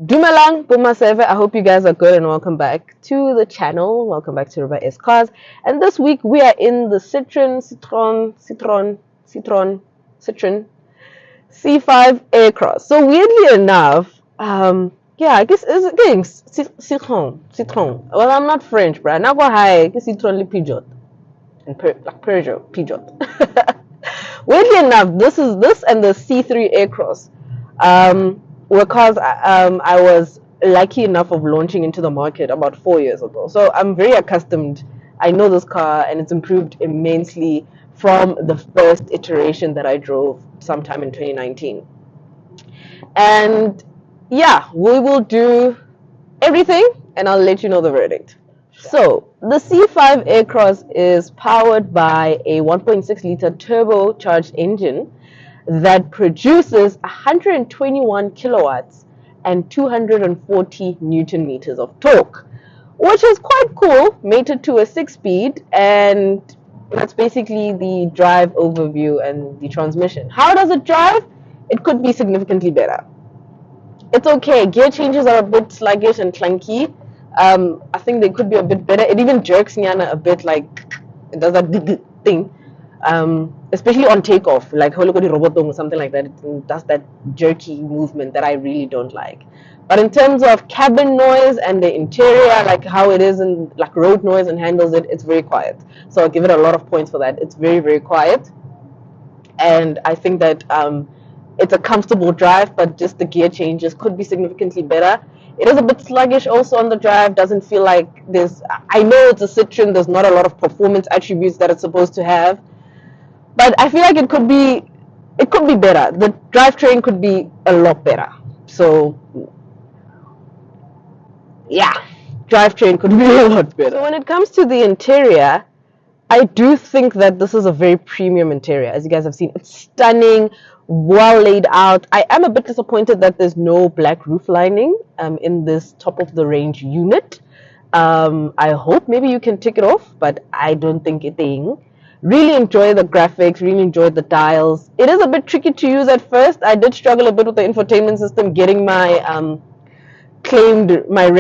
Dumelang, Bumaseve. I hope you guys are good and welcome back to the channel. Welcome back to Ruba S Cars. And this week we are in the Citroen C5 Aircross. So weirdly enough, yeah, I guess it's again Citroen. Well, I'm not French, but now go high. Citroen le Peugeot and like Peugeot. Weirdly enough, this and the C3 Aircross were cars I was lucky enough of launching into the market about 4 years ago. So I'm very accustomed. I know this car, and it's improved immensely from the first iteration that I drove sometime in 2019. And yeah, we will do everything, and I'll let you know the verdict. So the C5 Aircross is powered by a 1.6 liter turbocharged engine that produces 121 kilowatts and 240 newton meters of torque, which is quite cool, mated to a 6-speed, and that's basically the drive overview and the transmission. How does it drive? It could be significantly better. It's okay. Gear changes are a bit sluggish and clunky. I think they could be a bit better. It even jerks Nyana a bit, like it does that thing, especially on takeoff, like Holokodi Robotong or something like that. It does that jerky movement that I really don't like. But in terms of cabin noise and the interior, like how it is in like road noise and handles it, it's very quiet. So I'll give it a lot of points for that. It's very, very quiet. And I think that it's a comfortable drive, but just the gear changes could be significantly better. It is a bit sluggish also on the drive. Doesn't feel like there's. I know it's a Citroen. There's not a lot of performance attributes that it's supposed to have, but I feel like it could be. It could be better. The drivetrain could be a lot better. So yeah, drivetrain could be a lot better. So when it comes to the interior, I do think that this is a very premium interior. As you guys have seen, it's stunning, well laid out. I am a bit disappointed that there's no black roof lining in this top of the range unit. I hope maybe you can tick it off, but I don't think a thing. Really enjoy the graphics, really enjoy the dials. It is a bit tricky to use at first. I did struggle a bit with the infotainment system, getting my claimed my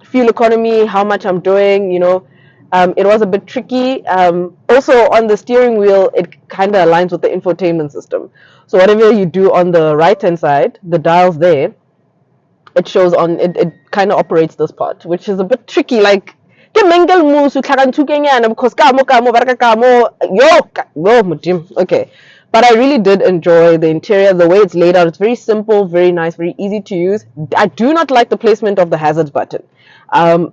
fuel economy, how much I'm doing, it was a bit tricky. Also on the steering wheel, it kind of aligns with the infotainment system. So whatever you do on the right hand side, the dials there, it shows on it kind of operates this part, which is a bit tricky. Like okay, but I really did enjoy the interior, the way it's laid out. It's very simple, very nice, very easy to use. I do not like the placement of the hazards button.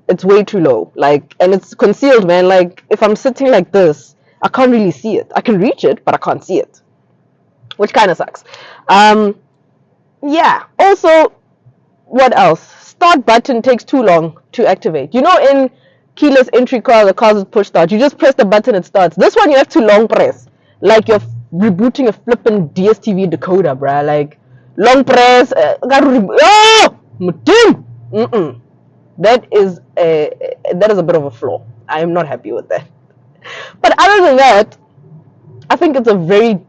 It's way too low, like, and it's concealed, man. Like if I'm sitting like this, I can't really see it. I can reach it, but I can't see it, which kind of sucks. Yeah, also, what else? Start button takes too long to activate. In keyless entry car, the cars with push start, you just press the button, it starts. This one you have to long press, like you're rebooting a flippin' DSTV decoder, bruh. Like long press. That is a bit of a flaw. I am not happy with that. But other than that, I think it's a very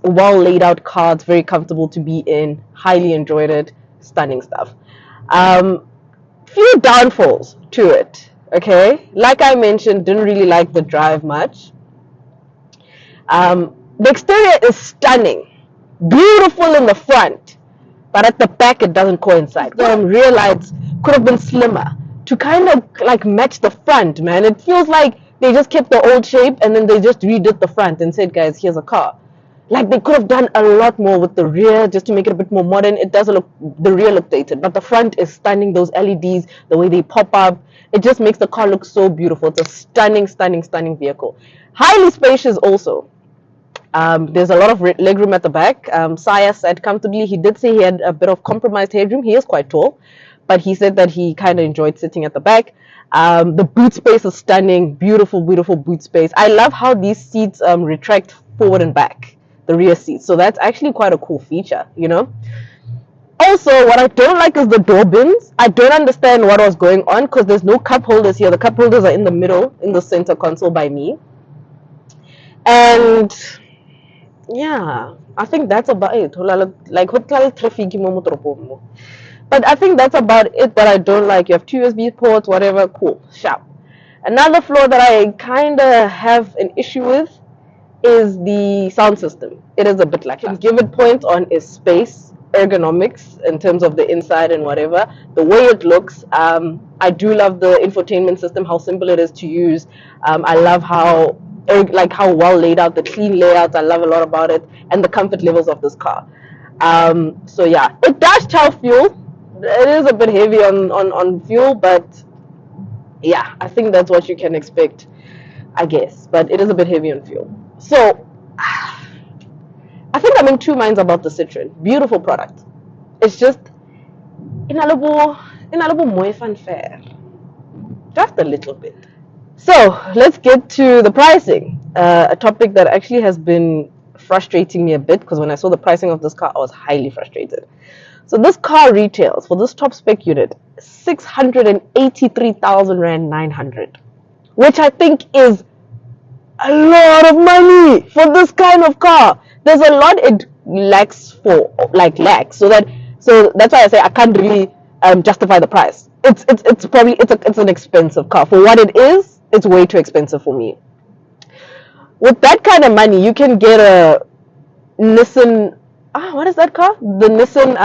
well laid out car. It's very comfortable to be in. Highly enjoyed it. Stunning stuff. Few downfalls to it. Okay, like I mentioned, didn't really like the drive much. The exterior is stunning, beautiful in the front, but at the back it doesn't coincide. Rear lights could have been slimmer to kind of match the front, man. It feels like they just kept the old shape and then they just redid the front and said, guys, here's a car. Like they could have done a lot more with the rear just to make it a bit more modern. It doesn't look, the rear looked dated, but the front is stunning. Those LEDs, the way they pop up, it just makes the car look so beautiful. It's a stunning, stunning, stunning vehicle. Highly spacious also. There's a lot of legroom at the back. Saya sat comfortably. He did say he had a bit of compromised headroom. He is quite tall, but he said that he kind of enjoyed sitting at the back. The boot space is stunning. Beautiful, beautiful boot space. I love how these seats retract forward and back, the rear seats. So that's actually quite a cool feature, Also, what I don't like is the door bins. I don't understand what was going on because there's no cup holders here. The cup holders are in the middle, in the center console by me. And yeah, I think that's about it. Like hotel traffic mo. But I think that's about it that I don't like. You have two USB ports, whatever, cool, sharp. Another flaw that I kind of have an issue with is the sound system. It is a bit like, I give it points on is space, ergonomics in terms of the inside and whatever, the way it looks. I do love the infotainment system, how simple it is to use. I love how how well laid out, the clean layouts. I love a lot about it, and the comfort levels of this car. So yeah, it does chow fuel. It is a bit heavy on fuel, but yeah, I think that's what you can expect, I guess. But it is a bit heavy on fuel. So I think I'm in two minds about the Citroen. Beautiful product. It's just in a little more fanfare. Just a little bit. So let's get to the pricing. A topic that actually has been frustrating me a bit, because when I saw the pricing of this car, I was highly frustrated. So this car retails for this top spec unit 683,000 Rand 900, which I think is a lot of money for this kind of car. There's a lot it lacks for, lacks, so that's why I say I can't really justify the price. It's probably it's an expensive car for what it is. It's way too expensive for me. With that kind of money, you can get a Nissan. What is that car? The Nissan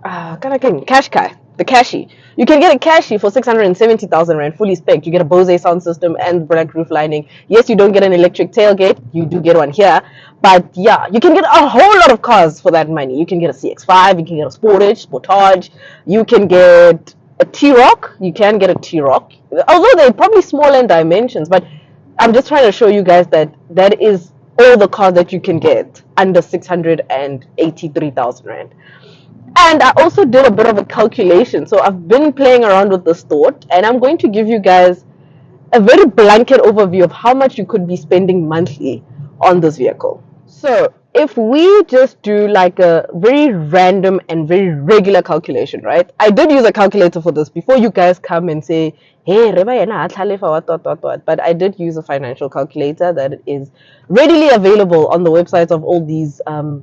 Qashqai, the Qashqai. You can get a Qashqai for 670,000 Rand, fully spec. You get a Bose sound system and black roof lining. Yes, you don't get an electric tailgate. You do get one here. But yeah, you can get a whole lot of cars for that money. You can get a CX-5, you can get a Sportage, you can get a T-Roc. You can get a T-Roc. Although they're probably small in dimensions, but I'm just trying to show you guys that that is all the cars that you can get under 683,000 Rand. And I also did a bit of a calculation. So I've been playing around with this thought, and I'm going to give you guys a very blanket overview of how much you could be spending monthly on this vehicle. So if we just do like a very random and very regular calculation, right? I did use a calculator for this before you guys come and say, hey, but I did use a financial calculator that is readily available on the websites of all these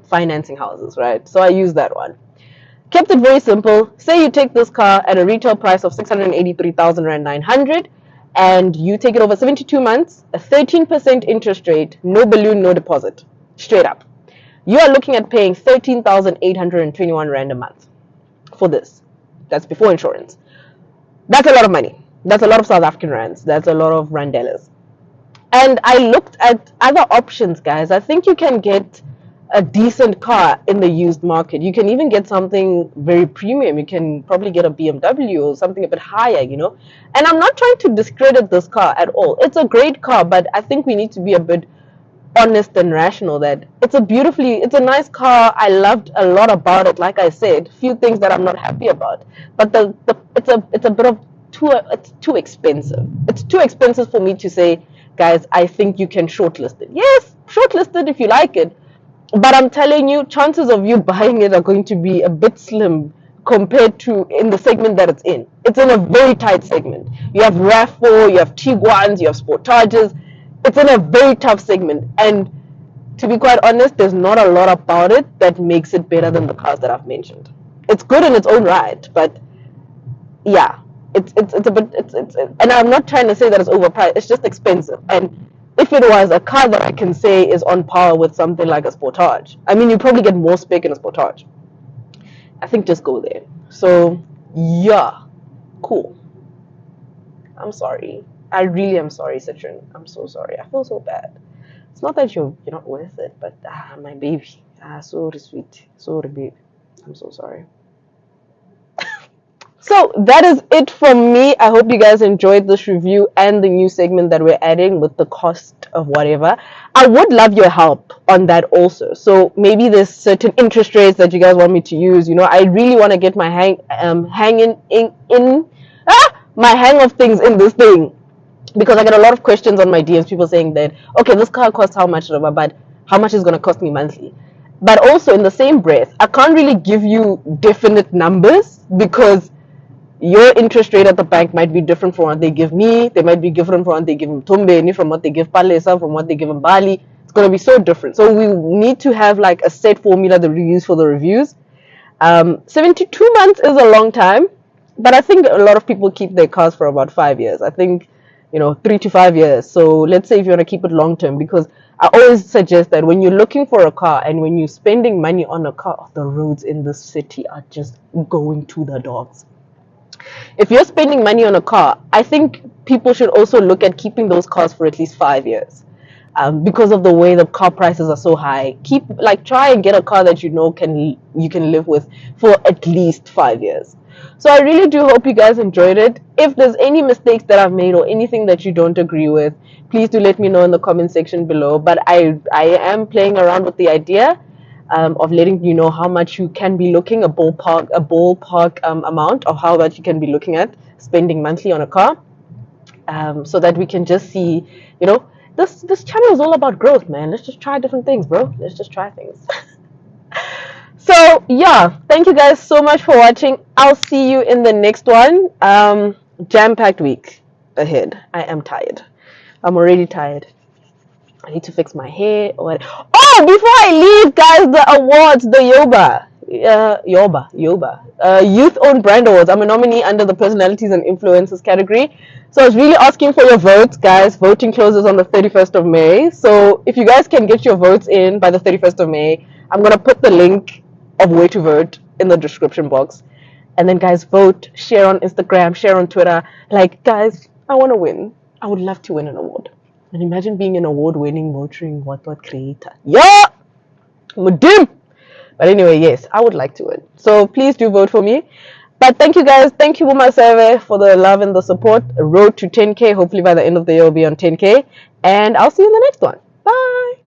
financing houses, right? So I used that one. Kept it very simple. Say you take this car at a retail price of 683,000 Rand 900, and you take it over 72 months, a 13% interest rate, no balloon, no deposit, straight up. You are looking at paying 13,821 Rand a month for this. That's before insurance. That's a lot of money. That's a lot of South African rands. That's a lot of randellas. And I looked at other options, guys. I think you can get a decent car in the used market. You can even get something very premium. You can probably get a BMW or something a bit higher, you know. And I'm not trying to discredit this car at all. It's a great car, but I think we need to be a bit honest and rational that it's a nice car. I loved a lot about it. Like I said, few things that I'm not happy about, but it's a bit of it's too expensive. It's too expensive for me to say, guys, I think you can shortlist it. Yes, shortlist it if you like it. But I'm telling you, chances of you buying it are going to be a bit slim compared to in the segment that it's in. It's in a very tight segment. You have RAV4, you have Tiguans, you have Sportages. It's in a very tough segment. And to be quite honest, there's not a lot about it that makes it better than the cars that I've mentioned. It's good in its own right, but yeah, it's a bit, and I'm not trying to say that it's overpriced. It's just expensive. And if it was a car that I can say is on par with something like a Sportage, I mean, you probably get more spec in a Sportage. I think just go there. So, yeah, cool. I'm sorry. I really am sorry, Citroen. I'm so sorry. I feel so bad. It's not that you're not worth it, but my baby. So sweet. So baby. I'm so sorry. So that is it from me. I hope you guys enjoyed this review and the new segment that we're adding with the cost of whatever. I would love your help on that also. So maybe there's certain interest rates that you guys want me to use. You know, I really want to get my hang of things in this thing, because I get a lot of questions on my DMs. People saying that, okay, this car costs how much, but how much is going to cost me monthly? But also in the same breath, I can't really give you definite numbers because your interest rate at the bank might be different from what they give me. They might be different from what they give Mtumbeni, from what they give Palesa, from what they give Mbali. It's going to be so different. So we need to have like a set formula that we use for the reviews. 72 months is a long time, but I think a lot of people keep their cars for about 5 years. I think, 3 to 5 years. So let's say if you want to keep it long term, because I always suggest that when you're looking for a car and when you're spending money on a car, the roads in this city are just going to the dogs. If you're spending money on a car, I think people should also look at keeping those cars for at least 5 years. Because of the way the car prices are so high, try and get a car that you can live with for at least 5 years. So I really do hope you guys enjoyed it. If there's any mistakes that I've made or anything that you don't agree with, please do let me know in the comment section below. But I am playing around with the idea of letting you know how much you can be looking, a ballpark amount of how much you can be looking at spending monthly on a car, so that we can just see, this channel is all about growth, man. Let's just try different things, bro. Let's just try things. So yeah, thank you guys so much for watching. I'll see you in the next one. Jam-packed week ahead. I am tired. I'm already tired. I need to fix my hair. Oh, before I leave, guys, the awards, the Youth Owned Brand Awards. I'm a nominee under the Personalities and Influencers category. So I was really asking for your votes, guys. Voting closes on the 31st of May. So if you guys can get your votes in by the 31st of May, I'm going to put the link of where to vote in the description box. And then, guys, vote, share on Instagram, share on Twitter. Guys, I want to win. I would love to win an award. And imagine being an award-winning motoring what creator. Yeah! Mudim! But anyway, yes, I would like to win. So please do vote for me. But thank you guys. Thank you, Uma Survey, for the love and the support. Road to 10K. Hopefully by the end of the year, we'll be on 10K. And I'll see you in the next one. Bye!